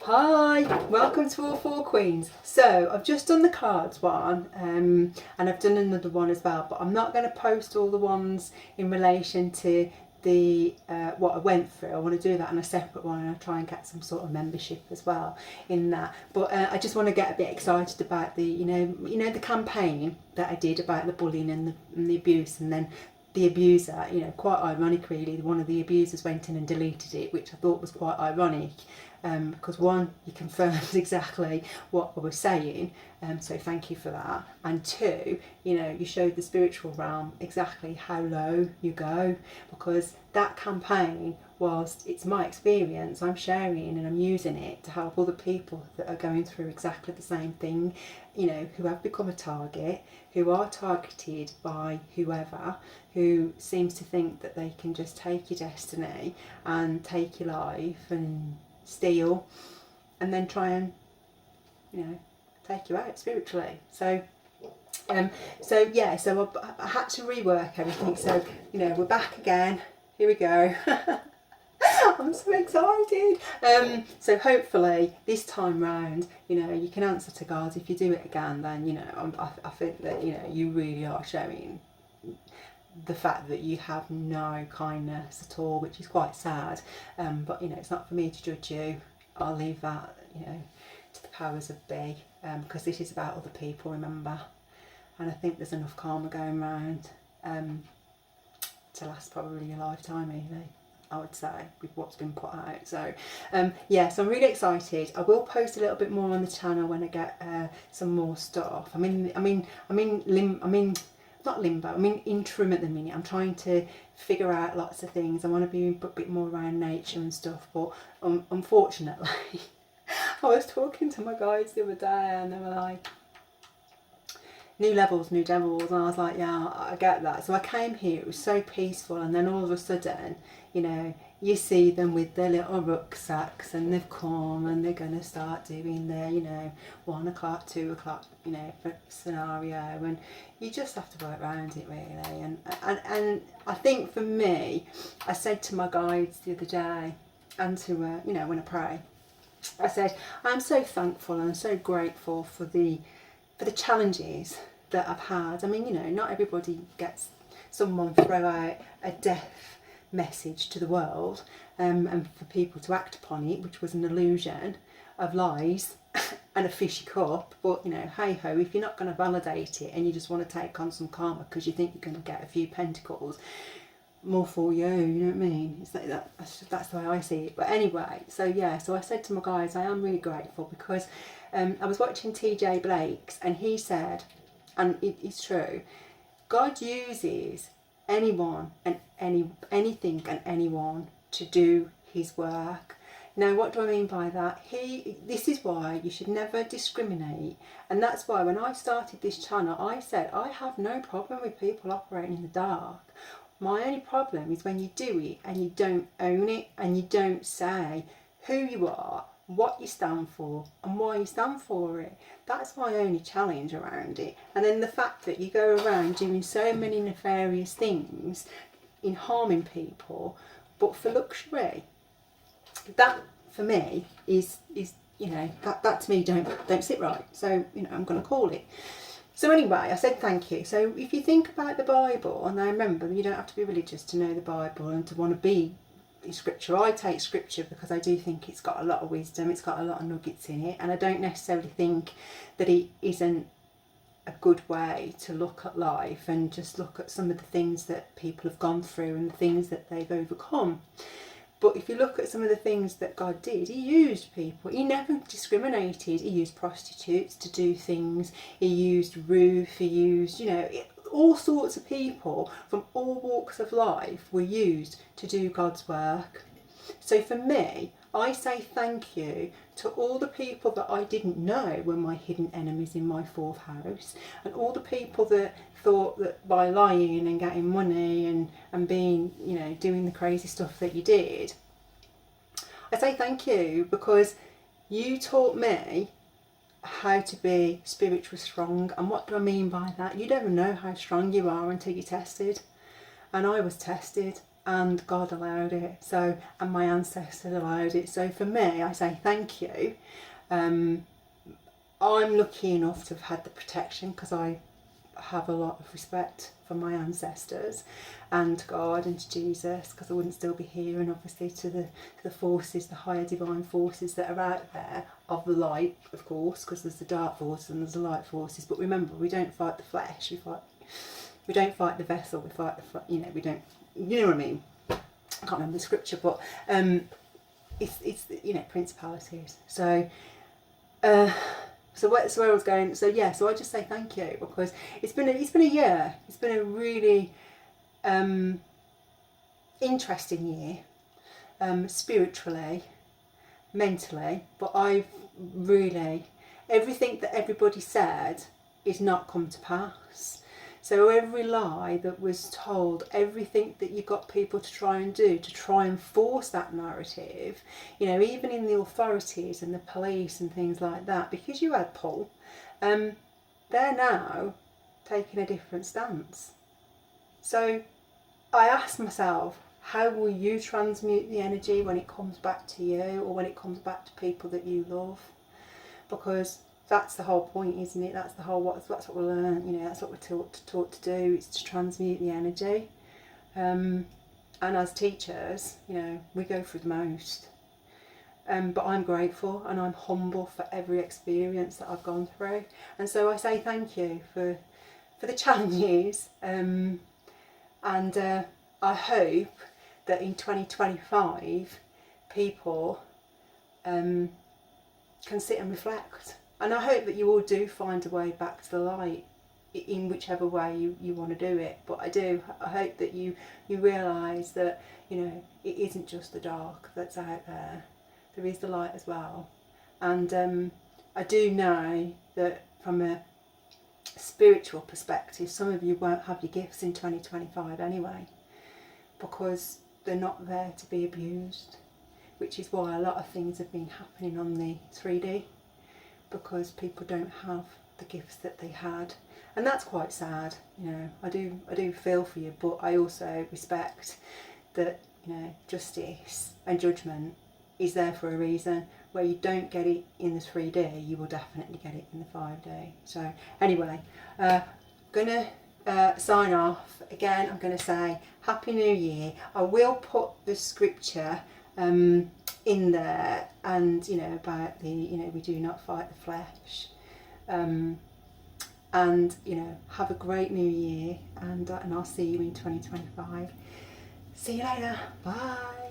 Hi, welcome to All Four Queens. So I've just done the cards one and I've done another one as well, but I'm not going to post all the ones in relation to the what I went through. I want to do that in a separate one, and I'll try and get some sort of membership as well in that. But I just want to get a bit excited about the you know the campaign that I did about the bullying and the abuse, and then the abuser, quite ironic really, one of the abusers went in and deleted it, which I thought was quite ironic, because one, you confirmed exactly what I was saying, so thank you for that, and two, you showed the spiritual realm exactly how low you go, because that campaign it's my experience, I'm sharing and I'm using it to help other people that are going through exactly the same thing, who have become a target, who are targeted by whoever, who seems to think that they can just take your destiny and take your life and steal and then try and, take you out spiritually. So I had to rework everything. So, we're back again. Here we go. I'm so excited. So hopefully this time round, you can answer to God. If you do it again, then I think that you really are showing the fact that you have no kindness at all, which is quite sad. But it's not for me to judge you. I'll leave that to the powers of be, because this is about other people, remember. And I think there's enough karma going round to last probably a lifetime, really, I would say, with what's been put out. So so I'm really excited. I will post a little bit more on the channel when I get some more stuff. Not limbo, I'm in interim at the minute. I'm trying to figure out lots of things. I want to be a bit more around nature and stuff, but unfortunately I was talking to my guides the other day and they were like, new levels, new devils, and I was like, yeah, I get that. So I came here, it was so peaceful, and then all of a sudden, you see them with their little rucksacks, and they've come and they're going to start doing their, 1 o'clock, 2 o'clock, scenario, and you just have to work around it really. And I think for me, I said to my guides the other day, and to when I pray, I said, I'm so thankful and so grateful for the challenges that I've had. Not everybody gets someone throw out a death message to the world, and for people to act upon it, which was an illusion of lies and a fishy cup. But hey ho, if you're not going to validate it and you just want to take on some karma because you think you're going to get a few pentacles, more for you, you know what I mean? It's like that's the way I see it. But anyway, so I said to my guys, I am really grateful, because I was watching TJ Blake's, and he said, and it's true, God uses anyone and anything and anyone to do his work. Now, what do I mean by that? This is why you should never discriminate, and that's why when I started this channel, I said I have no problem with people operating in the dark. My only problem is when you do it and you don't own it, and you don't say who you are, what you stand for, and why you stand for it. That's my only challenge around it. And then the fact that you go around doing so many nefarious things in harming people, but for luxury, that for me is that to me don't sit right. So I'm going to call it. So anyway, I said thank you. So if you think about the Bible, and I remember you don't have to be religious to know the Bible and to want to be in scripture. I take scripture because I do think it's got a lot of wisdom, it's got a lot of nuggets in it, and I don't necessarily think that it isn't a good way to look at life and just look at some of the things that people have gone through and the things that they've overcome. But if you look at some of the things that God did, he used people. He never discriminated. He used prostitutes to do things. He used Ruth. He used, all sorts of people from all walks of life were used to do God's work. So for me, I say thank you to all the people that I didn't know were my hidden enemies in my 4th house, and all the people that thought that by lying and getting money and being, doing the crazy stuff that you did. I say thank you, because you taught me how to be spiritually strong. And what do I mean by that? You never know how strong you are until you're tested. And I was tested, and God allowed it. So, and my ancestors allowed it. So for me, I say thank you. I'm lucky enough to have had the protection, because I have a lot of respect for my ancestors and God and to Jesus, because I wouldn't still be here, and obviously to the forces, the higher divine forces that are out there of the light, of course, because there's the dark forces and there's the light forces. But remember, we don't fight the flesh, we don't fight the vessel, we fight we don't, you know what I mean. I can't remember the scripture, but it's principalities. So where I was going. So yeah, so I just say thank you, because it's been a year. It's been a really interesting year, spiritually, mentally. But I've really, everything that everybody said is not come to pass. So every lie that was told, everything that you got people to try and do, to try and force that narrative, even in the authorities and the police and things like that, because you had pull, they're now taking a different stance. So I asked myself, how will you transmute the energy when it comes back to you, or when it comes back to people that you love? Because that's the whole point, isn't it? That's the whole that's what we learn. That's what we're taught to do. It's to transmute the energy. And as teachers, we go through the most. But I'm grateful and I'm humble for every experience that I've gone through. And so I say thank you for the challenges. And I hope that in 2025 people can sit and reflect. And I hope that you all do find a way back to the light, in whichever way you want to do it. But I hope that you realise that it isn't just the dark that's out there. There is the light as well. And I do know that from a spiritual perspective, some of you won't have your gifts in 2025 anyway, because they're not there to be abused, which is why a lot of things have been happening on the 3D, because people don't have the gifts that they had. And that's quite sad. I do feel for you, but I also respect that justice and judgment is there for a reason. Where you don't get it in the 3D, you will definitely get it in the 5D. So anyway, gonna sign off. Again, I'm gonna say Happy New Year. I will put the scripture in there, and about the we do not fight the flesh, and have a great new year, and I'll see you in 2025. See you later. Bye.